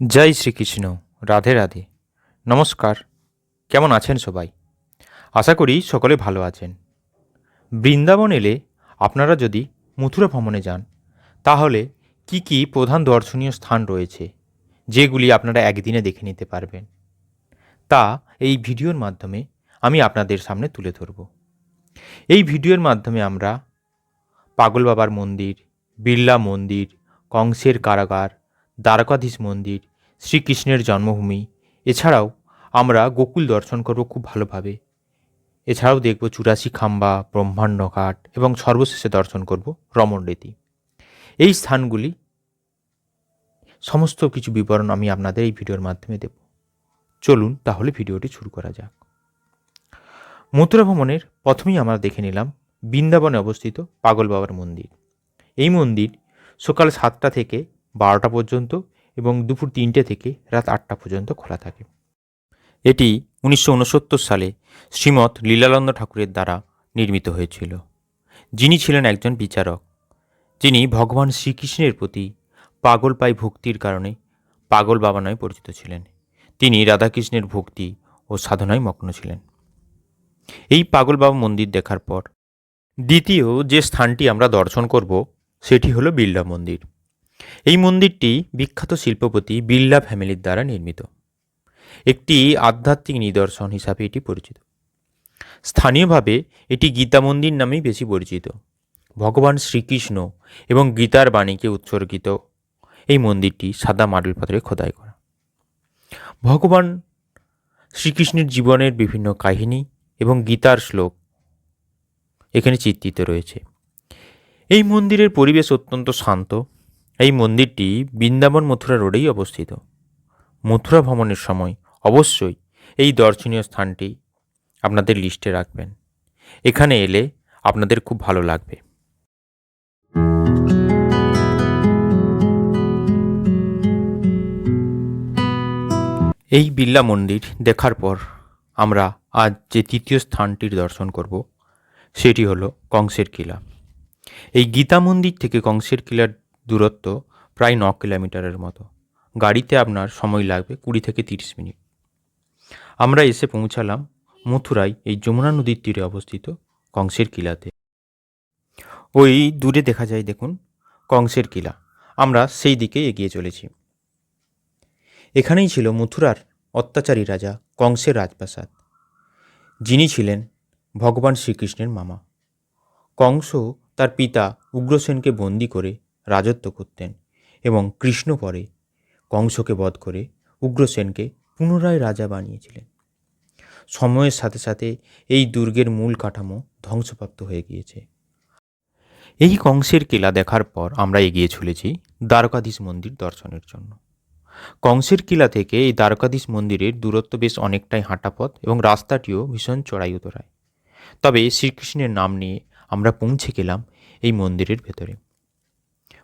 জয় শ্রীকৃষ্ণ। রাধে রাধে। নমস্কার। কেমন আছেন সবাই? আশা করি সকলে ভালো আছেন। বৃন্দাবন এলে আপনারা যদি মথুরা ভ্রমণে যান, তাহলে কি কি প্রধান দর্শনীয় স্থান রয়েছে যেগুলি আপনারা একদিনে দেখে নিতে পারবেন, তা এই ভিডিওর মাধ্যমে আমি আপনাদের সামনে তুলে ধরব। এই ভিডিওর মাধ্যমে আমরা পাগল বাবার মন্দির, বিড়লা মন্দির, কংসের কারাগার, দ্বারকাধীশ মন্দির, শ্রীকৃষ্ণের জন্মভূমি, এছাড়াও আমরা গোকুল দর্শন করব খুব ভালোভাবে। এছাড়াও দেখব ৮৪ খাম্বা, ব্রহ্মাণ্ড ঘাট এবং সর্বশেষে দর্শন করব রমণরীতি। এই স্থানগুলি সমস্ত কিছু বিবরণ আমি আপনাদের এই ভিডিওর মাধ্যমে দেব। চলুন তাহলে ভিডিওটি শুরু করা যাক। মথুরা ভ্রমণের প্রথমেই আমরা দেখে নিলাম বৃন্দাবনে অবস্থিত পাগল বাবার মন্দির। এই মন্দির সকাল ৭টা থেকে ১২টা পর্যন্ত এবং দুপুর ৩টে থেকে রাত ৮টা পর্যন্ত খোলা থাকে। এটি ১৯৬৯ সালে শ্রীমৎ লীলানন্দ ঠাকুরের দ্বারা নির্মিত হয়েছিল, যিনি ছিলেন একজন বিচারক। যিনি ভগবান শ্রীকৃষ্ণের প্রতি পাগল পাই ভক্তির কারণে পাগল বাবা নামে পরিচিত ছিলেন। তিনি রাধাকৃষ্ণের ভক্তি ও সাধনায় মগ্ন ছিলেন। এই পাগল বাবা মন্দির দেখার পর দ্বিতীয় যে স্থানটি আমরা দর্শন করব সেটি হলো বিড়লা মন্দির। এই মন্দিরটি বিখ্যাত শিল্পপতি বিড়লা ফ্যামিলির দ্বারা নির্মিত। একটি আধ্যাত্মিক নিদর্শন হিসাবে এটি পরিচিত। স্থানীয়ভাবে এটি গীতা মন্দির নামেই বেশি পরিচিত। ভগবান শ্রীকৃষ্ণ এবং গীতার বাণীকে উৎসর্গিত এই মন্দিরটি সাদা মার্বেল পাথরে খোদাই করা। ভগবান শ্রীকৃষ্ণের জীবনের বিভিন্ন কাহিনী এবং গীতার শ্লোক এখানে চিত্রিত রয়েছে। এই মন্দিরের পরিবেশ অত্যন্ত শান্ত। এই মন্দিরটি বৃন্দাবন মথুরা রোডেই অবস্থিত। মথুরা ভ্রমণের সময় অবশ্যই এই দর্শনীয় স্থানটি আপনাদের লিস্টে রাখবেন। এখানে এলে আপনাদের খুব ভালো লাগবে। এই বিড়লা মন্দির দেখার পর আমরা আজ যে তৃতীয় স্থানটির দর্শন করব সেটি হলো কংসের কিলা। এই গীতা মন্দির থেকে কংসের কিলার দূরত্ব প্রায় ৯ কিলোমিটারের মতো। গাড়িতে আপনার সময় লাগবে ২০ থেকে ৩০ মিনিট। আমরা এসে পৌঁছালাম মথুরায় এই যমুনা নদীর তীরে অবস্থিত কংসের কিলাতে। ওই দূরে দেখা যায় দেখুন কংসের কিলা। আমরা সেই দিকে এগিয়ে চলেছি। এখানেই ছিল মথুরার অত্যাচারী রাজা কংসের রাজপ্রাসাদ, যিনি ছিলেন ভগবান শ্রীকৃষ্ণের মামা। কংস তার পিতা উগ্রসেনকে বন্দি করে রাজত্ব করতেন এবং কৃষ্ণ পরে কংসকে বধ করে উগ্রসেনকে পুনরায় রাজা বানিয়েছিলেন। সময়ের সাথে সাথে এই দুর্গের মূল কাঠামো ধ্বংসপ্রাপ্ত হয়ে গিয়েছে। এই কংসের কিলা দেখার পর আমরা এগিয়ে চলেছি দ্বারকাধীশ মন্দির দর্শনের জন্য। কংসের কিলা থেকে এই দ্বারকাধীশ মন্দিরের দূরত্ব বেশ অনেকটাই হাঁটা পথ এবং রাস্তাটিও ভীষণ চড়াই উতরাই। তবে শ্রীকৃষ্ণের নাম নিয়ে আমরা পৌঁছে গেলাম এই মন্দিরের ভেতরে।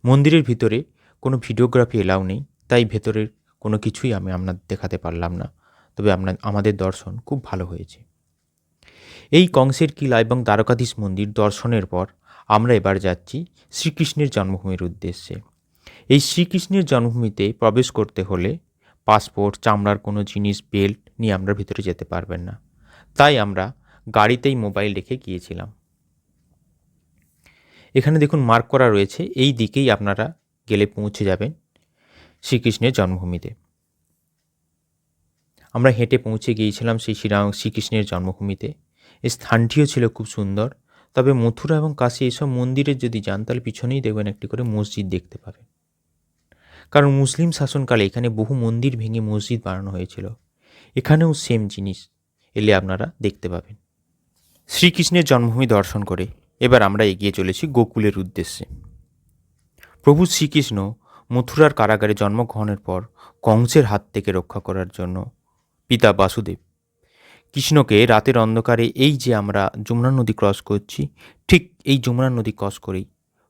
মন্দিরের ভিতরে কোনো ভিডিওগ্রাফি এলাও নেই, তাই ভেতরের কোনো কিছুই আমি আপনাদের দেখাতে পারলাম না। তবে আমাদের দর্শন খুব ভালো হয়েছে। এই কংসের কিলা এবং দ্বারকাধীশ মন্দির দর্শনের পর আমরা এবার যাচ্ছি শ্রীকৃষ্ণের জন্মভূমির উদ্দেশ্যে। এই শ্রীকৃষ্ণের জন্মভূমিতে প্রবেশ করতে হলে পাসপোর্ট, চামড়ার কোনো জিনিস, বেল্ট নিয়ে আমরা ভিতরে যেতে পারবেন না। তাই আমরা গাড়িতেই মোবাইল রেখে গিয়েছিলাম। এখানে দেখুন মার্ক করা রয়েছে, এই দিকেই আপনারা গেলে পৌঁছে যাবেন শ্রীকৃষ্ণের জন্মভূমিতে। আমরা হেঁটে পৌঁছে গিয়েছিলাম সেই শ্রীকৃষ্ণের জন্মভূমিতে। এই স্থানটিও ছিল খুব সুন্দর। তবে মথুরা এবং কাশী এসব মন্দিরে যদি যান তাহলে পিছনেই দেখবেন একটি করে মসজিদ দেখতে পাবেন, কারণ মুসলিম শাসনকালে এখানে বহু মন্দির ভেঙে মসজিদ বানানো হয়েছিল। এখানেও সেম জিনিস এলে আপনারা দেখতে পাবেন। শ্রীকৃষ্ণের জন্মভূমি দর্শন করে এবার আমরা এগিয়ে চলেছি গোকুলের উদ্দেশ্যে। প্রভু শ্রীকৃষ্ণ মথুরার কারাগারে জন্মগ্রহণের পর কংসের হাত থেকে রক্ষা করার জন্য পিতা বাসুদেব কৃষ্ণকে রাতের অন্ধকারে এই যে আমরা যমুনা নদী ক্রস করছি, ঠিক এই যমুনা নদী ক্রস করেই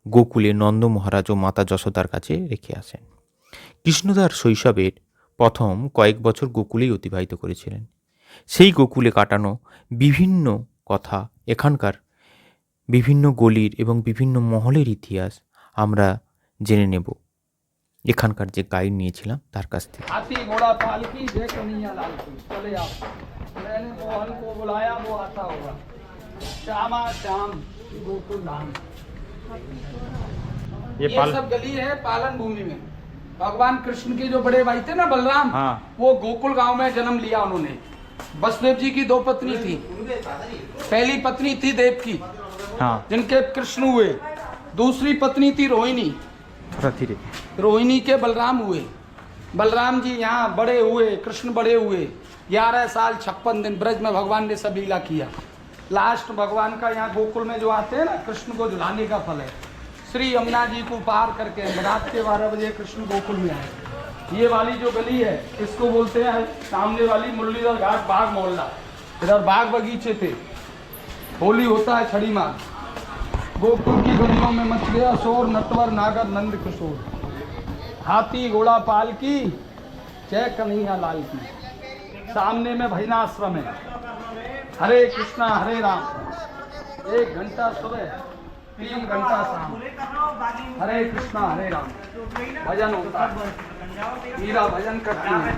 গোকুলে নন্দ মহারাজ ও মাতা যশোদার কাছে রেখে আসেন। কৃষ্ণ তার শৈশবের প্রথম কয়েক বছর গোকুলেই অতিবাহিত করেছিলেন। সেই গোকুলে কাটানো বিভিন্ন কথা, এখানকার বিভিন্ন গলির এবং বিভিন্ন মহলের ইতিহাস আমরা জেনে নেব এখানকার যে গাইড নিয়েছিলাম তার কাছ থেকে। हाथी घोड़ा पालकी जय कन्हैया लाल की। चले आप, मैंने मोहन को बुलाया, वो आता होगा। श्यामा श्याम गोकुल धाम। ये सब गली है पालन भूमि में। भगवान कृष्ण के जो बड़े भाई थे ना बलराम, हाँ। वो गोकुल गांव में जन्म लिया उन्होंने। वसुदेव जी की 2 पत्नी थी। पहली पत्नी थी देवकी, हाँ जिनके कृष्ण हुए। दूसरी पत्नी थी रोहिणी। रोहिणी के बलराम हुए। बलराम जी यहाँ बड़े हुए, कृष्ण बड़े हुए। 11 साल 56 दिन ब्रज में भगवान ने सब लीला किया। लास्ट भगवान का यहाँ गोकुल में जो आते हैं ना, कृष्ण को झुलाने का फल है। श्री यमुना जी को पार करके रात के 12 बजे कृष्ण गोकुल में आए। ये वाली जो गली है इसको बोलते हैं सामने वाली मुरलीधर घाट बाग मोहल्ला। इधर बाग बगीचे थे, होली होता है छड़ी मार। गोकुल की गलियों में मच गया शोर, नटवर नागर नंद किशोर। हाथी घोड़ा पालकी जय कन्हैया लाल की। सामने में भजनाश्रम है। हरे कृष्णा हरे राम, 1 घंटा सुबह 3 घंटा शाम। हरे कृष्णा हरे राम भजन होता है। मीरा भजन करती है।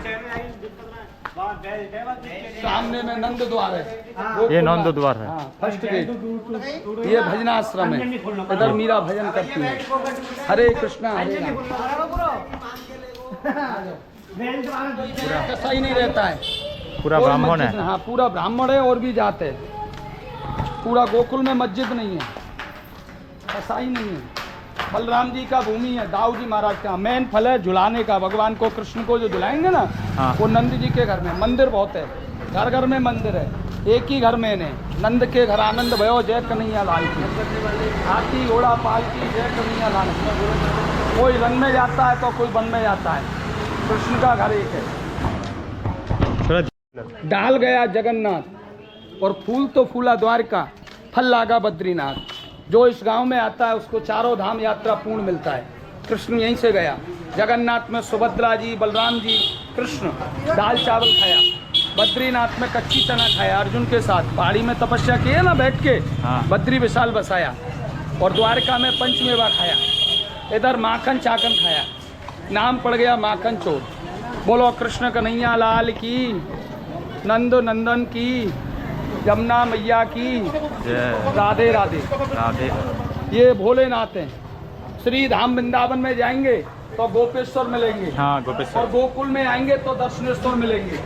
सामने में नंद द्वार है। ये नंद द्वार है। हाँ, फर्स्ट गेट। ये भजनाश्रम है। इधर मीरा भजन करती है। हरे कृष्णा हरे राम। ऐसा ही नहीं रहता है, पूरा ब्राह्मण है। हाँ पूरा ब्राह्मण है और भी जाते हैं। पूरा गोकुल में मस्जिद नहीं है, ऐसा ही नहीं है। बलराम जी का भूमि है, दाऊ जी महाराज का। मेन फल है झुलाने का। भगवान को कृष्ण को जो झुलाएंगे ना, हाँ। वो नंद जी के घर में। मंदिर बहुत है, घर घर में मंदिर है। एक ही घर में ने नंद के घर आनंद भयो जय कन्हैया लाल की। हाथी घोड़ा पालकी जय कन्हैया लाल की। कोई वन में जाता है तो कोई वन में जाता है। कृष्ण का घर एक है। डाल गया जगन्नाथ और फूल तो फूला द्वारका, फल लागा बद्रीनाथ। जो इस गांव में आता है उसको चारों धाम यात्रा पूर्ण मिलता है। कृष्ण यहीं से गया। जगन्नाथ में सुभद्रा जी, बलराम जी, कृष्ण दाल चावल खाया। बद्रीनाथ में कच्ची चना खाया अर्जुन के साथ। पहाड़ी में तपस्या की है ना बैठ के, हाँ। बद्री विशाल बसाया। और द्वारका में पंचमेवा खाया। इधर माखन चाकन खाया। नाम पड़ गया माखन चोर। बोलो कृष्ण कन्हैया लाल की, नंद नंदन की, यमुना मैया की राधे राधे राधे। ये भोलेनाथ हैं। श्री धाम वृंदावन में जाएंगे तो गोपेश्वर मिलेंगे। हाँ गोपेश्वर। और गोकुल में आएंगे तो दर्शनेश्वर मिलेंगे।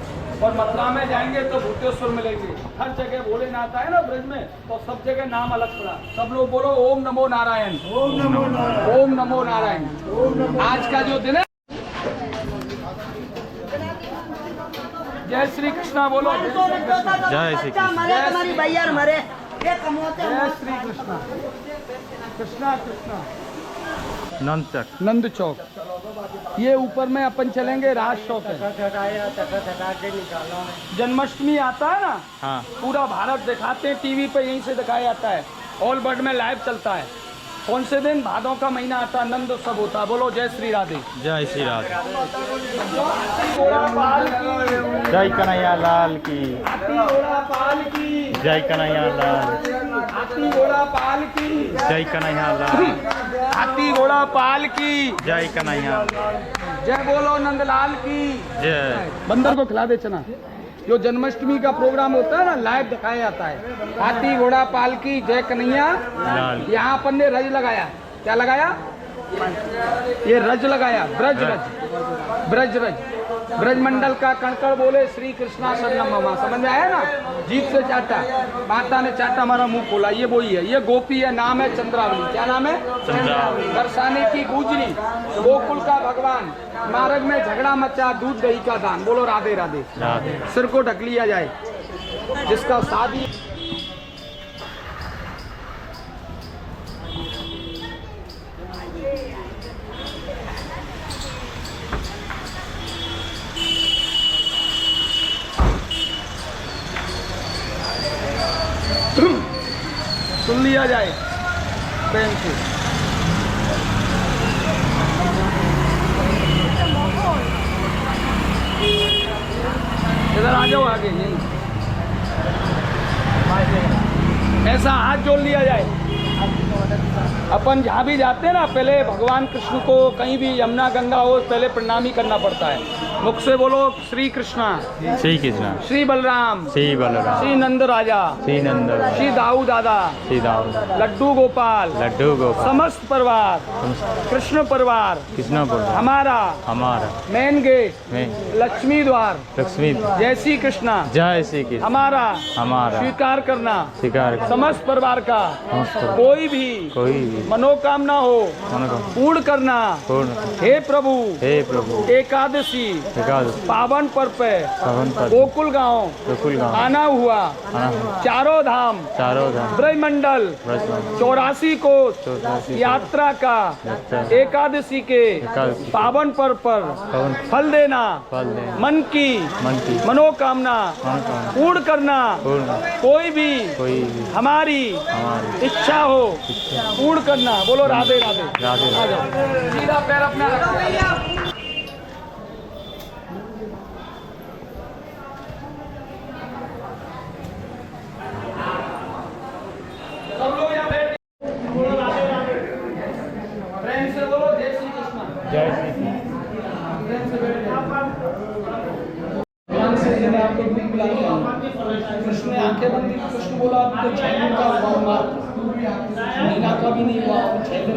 और मथुरा में जाएंगे तो भूतेश्वर मिलेंगे। हर जगह भोलेनाथ आए ना ब्रज में, तो सब जगह नाम अलग पड़ा। सब लोग बोलो ओम नमो नारायण, ओम नमो नारायण, ओम नमो नारायण। आज का जो दिन है, जय श्री कृष्णा बोलो। जय श्री कृष्ण। जय श्री कृष्णा। कृष्णा कृष्णा। नंद चौक। ये ऊपर में अपन चलेंगे, राज चौक है। जन्माष्टमी आता है ना, हाँ। पूरा भारत दिखाते हैं टीवी पे, यहीं से दिखाया जाता है। ऑल वर्ल्ड में लाइव चलता है। कौन से दिन? भादों का महीना आता है, नंद उत्सव होता है। बोलो जय श्री राधे। जय श्री राधे। घोड़ा पाल की जय कन्हैया लाल की। हाथी घोड़ा पाल की जय कन्हैया लाल। हाथी घोड़ा पाल की जय कन्हैया लाल। हाथी घोड़ा पाल की जय कन्हैया। जय बोलो नंदलाल की जय। बंदर को खिला दे चना। जो जन्माष्टमी का प्रोग्राम होता है ना, लाइव दिखाया जाता है। हाथी घोड़ा पालकी जय कन्हैया लाल। यहाँ अपन ने रज लगाया। क्या लगाया? ये रज लगाया। ब्रज रज, ब्रज रज, ब्रज मंडल का कणकड़ बोले श्री कृष्णा शरणम मम। समझ में आया ना? जीभ से चाटा, माता ने चाटा, हमारा मुंह खोला। ये वही है, ये गोपी है, नाम है चंद्रावली। क्या नाम है? चंद्रावली। बरसाने की गुजरी, गोकुल का भगवान। मार्ग में झगड़ा मचा, दूध दही का दान। बोलो राधे राधे। राधे। सिर को ढक लिया जाए। जिसका शादी सुन लिया जाए प्रेम से। इधर आ जाओ आगे। यहीं ऐसा हाथ जोड़ लिया जाए। अपन जहाँ भी जाते हैं ना, पहले भगवान कृष्ण को कहीं भी यमुना गंगा हो पहले प्रणाम ही करना पड़ता है। मुख से बोलो श्री कृष्णा, श्री कृष्ण, श्री बलराम, श्री बलराम, श्री नंद राजा, श्री नंद, श्री दाऊ दादा, श्री दाऊद, लड्डू गोपाल, लड्डू गोपाल, समस्त परिवार, कृष्ण परिवार, कृष्णपुर, हमारा हमारा मेन गेट, में लक्ष्मी द्वार, लक्ष्मी, जय श्री कृष्णा, जय श्री कृष्ण, हमारा हमारा स्वीकार करना। स्वीकार कर, समस्त परिवार का समस्त परिवार, कोई भी कोई भी मनोकामना हो मनोकामना पूर्ण करना। पूर्ण, हे प्रभु, हे प्रभु, एकादशी एकादश, पावन पर्व पे पावन पर्व, गोकुल गांव गोकुल गाँव, आना हुआ। आना, चारों धाम, चारों धाम, ब्रह्मंडल, ब्रजमंडल, 84 कोस 84 यात्रा का यात्रा, एकादशी के एकादशी, पावन पर्व पर पावन फल देना, फल देना, मन की मन की मनोकामना मनोकामना पूर्ण करना। पूर्ण, कोई भी कोई भी हमारी हमारी इच्छा हो पूर्ण करना। बोलो राधे राधे। राधे आ जाओ, सीधा पैर अपना रखो। सब लोग यहाँ बैठ बोलो राधे राधे। प्रेम से बोलो जय श्री कृष्ण। जय श्री कृष्ण, प्रेम से बैठ जाओ। भगवान से मैंने आपको दूध पिला दिया। कृष्ण ने आंखें बंद की, कृष्ण बोला आपको 6 दिन का मार, महीना का भी नहीं हुआ, 6 दिन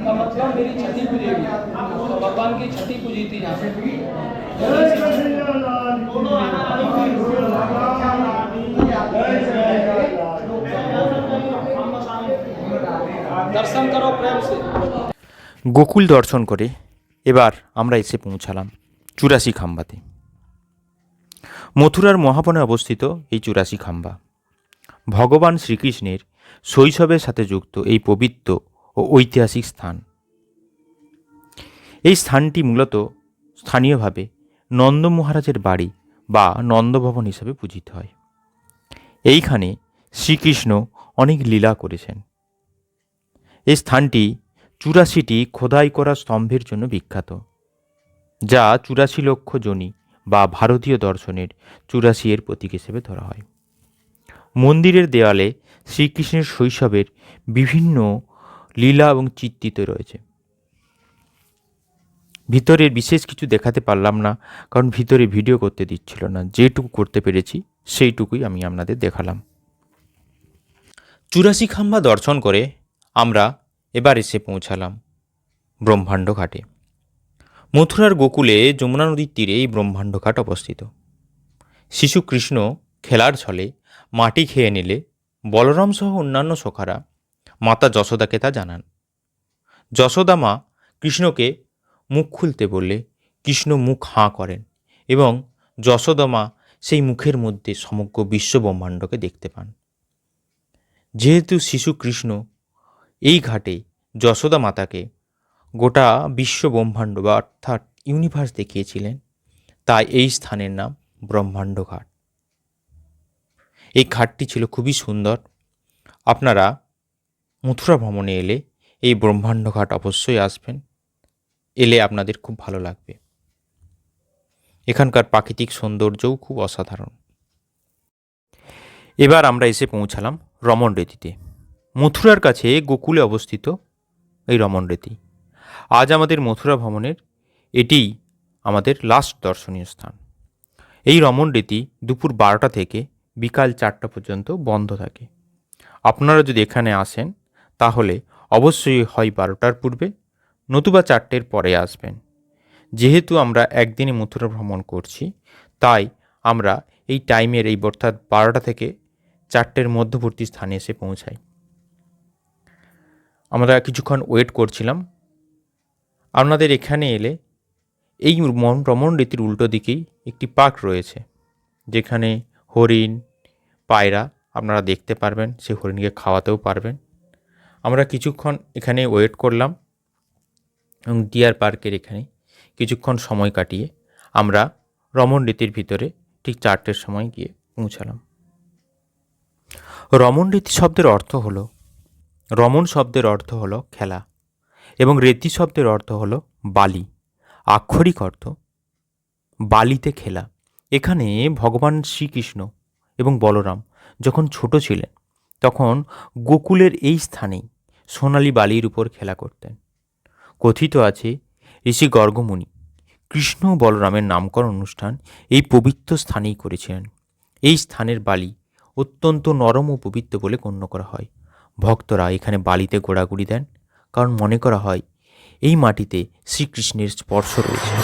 का मतलब मेरी छठी पूजेगी। तो भगवान की छठी पूजी थी यहाँ पे। दर्शन करो प्रेम से। গোকুল দর্শন করে এবার আমরা এসে পৌঁছালাম 84 খাম্বাতে। মথুরার মহাবনে অবস্থিত এই 84 খাম্বা ভগবান শ্রীকৃষ্ণের শৈশবের সাথে যুক্ত এই পবিত্র ও ঐতিহাসিক স্থান। এই স্থানটি মূলত স্থানীয়ভাবে নন্দ মহারাজের বাড়ি বা নন্দভবন হিসাবে পূজিত হয়। এইখানে শ্রীকৃষ্ণ অনেক লীলা করেছেন। এই স্থানটি 84টি খোদাই করা স্তম্ভের জন্য বিখ্যাত, যা 84 লক্ষ যোনি বা ভারতীয় দর্শনের 84 এর প্রতীক হিসেবে ধরা হয়। মন্দিরের দেওয়ালে শ্রীকৃষ্ণের শৈশবের বিভিন্ন লীলা এবং চিত্রিত রয়েছে। ভিতরের বিশেষ কিছু দেখাতে পারলাম না, কারণ ভিতরে ভিডিও করতে দিচ্ছিল না। যেটুকু করতে পেরেছি সেইটুকুই আমি আপনাদের দেখালাম। 84 খাম্বা দর্শন করে আমরা এবার এসে পৌঁছালাম ব্রহ্মাণ্ড ঘাটে। মথুরার গোকুলে যমুনা নদীর তীরে এই ব্রহ্মাণ্ড ঘাট অবস্থিত। শিশু কৃষ্ণ খেলার ছলে মাটি খেয়ে নিলে বলরাম সহ অন্যান্য সখারা মাতা যশোদাকে তা জানান। যশোদা মা কৃষ্ণকে মুখ খুলতে বললে কৃষ্ণ মুখ হাঁ করেন এবং যশোদা মা সেই মুখের মধ্যে সমগ্র বিশ্ব ব্রহ্মাণ্ডকে দেখতে পান। যেহেতু শিশু কৃষ্ণ এই ঘাটে যশোদা মাতাকে গোটা বিশ্ব ব্রহ্মাণ্ড বা অর্থাৎ ইউনিভার্স দেখিয়েছিলেন, তাই এই স্থানের নাম ব্রহ্মাণ্ড ঘাট। এই ঘাটটি ছিল খুবই সুন্দর। আপনারা মথুরা ভ্রমণে এলে এই ব্রহ্মাণ্ড ঘাট অবশ্যই আসবেন, এলে আপনাদের খুব ভালো লাগবে। এখানকার প্রাকৃতিক সৌন্দর্যও খুব অসাধারণ। এবার আমরা এসে পৌঁছালাম রমণ রেতিতে। মথুরার কাছে গোকুলে অবস্থিত এই রমণ রেতি। আজ আমাদের মথুরা ভ্রমণের এটিই আমাদের লাস্ট দর্শনীয় স্থান। এই রমণ রেতি দুপুর 12টা থেকে বিকাল 4টা পর্যন্ত বন্ধ থাকে। আপনারা যদি এখানে আসেন তাহলে অবশ্যই হয় 12টার পূর্বে নতুবা 4টের পরে আসবেন। যেহেতু আমরা একদিনে মথুরা ভ্রমণ করছি, তাই আমরা এই টাইমের এই অর্থাৎ 12টা থেকে 4টের মধ্যবর্তী স্থানে এসে পৌঁছাই। আমরা কিছুক্ষণ ওয়েট করছিলাম। আপনাদের এখানে এলে এই রমণ রেতির উল্টো দিকেই একটি পার্ক রয়েছে, যেখানে হরিণ, পায়রা আপনারা দেখতে পারবেন, সেই হরিণকে খাওয়াতেও পারবেন। আমরা কিছুক্ষণ এখানে ওয়েট করলাম এবং ডিয়ার পার্কের এখানে কিছুক্ষণ সময় কাটিয়ে আমরা রমণ রেতির ভিতরে ঠিক 4টের সময় গিয়ে পৌঁছালাম। রমণ রেতি শব্দের অর্থ হলো, রমণ শব্দের অর্থ হলো খেলা এবং রেতি শব্দের অর্থ হলো বালি। আক্ষরিক অর্থ বালিতে খেলা। এখানে ভগবান শ্রীকৃষ্ণ এবং বলরাম যখন ছোট ছিলেন তখন গোকুলের এই স্থানেই সোনালি বালির উপর খেলা করতেন। কথিত আছে ঋষি গর্গমুনি কৃষ্ণ ও বলরামের নামকরণ অনুষ্ঠান এই পবিত্র স্থানেই করেছিলেন। এই স্থানের বালি অত্যন্ত নরম ও পবিত্র বলে গণ্য করা হয়। ভক্তরা এখানে বালিতে গোড়াগুড়ি দেন, কারণ মনে করা হয় এই মাটিতে শ্রীকৃষ্ণের স্পর্শ রয়েছে।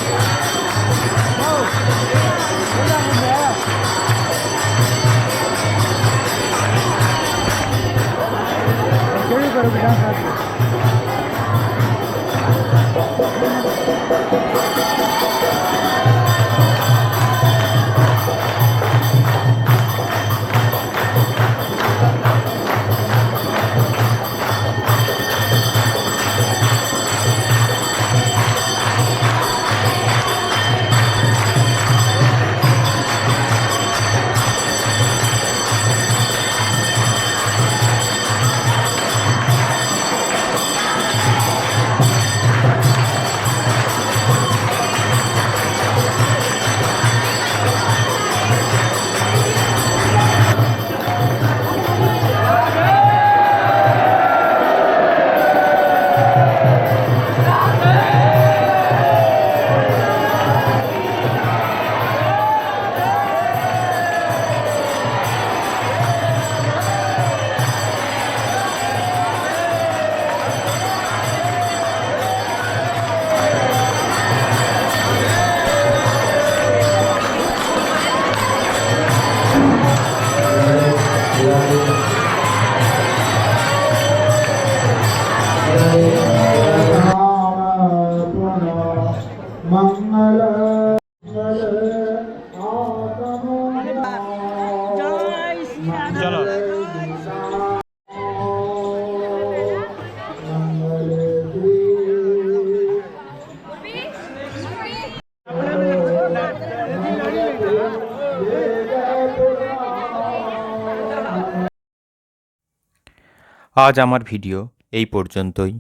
আজ আমার ভিডিও এই পর্যন্তই।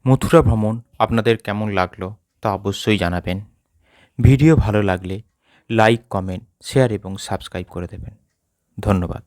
মথুরা ভ্রমণ আপনাদের কেমন লাগলো তা অবশ্যই জানাবেন। ভিডিও ভালো লাগলে লাইক, কমেন্ট, শেয়ার এবং সাবস্ক্রাইব করে দেবেন। ধন্যবাদ।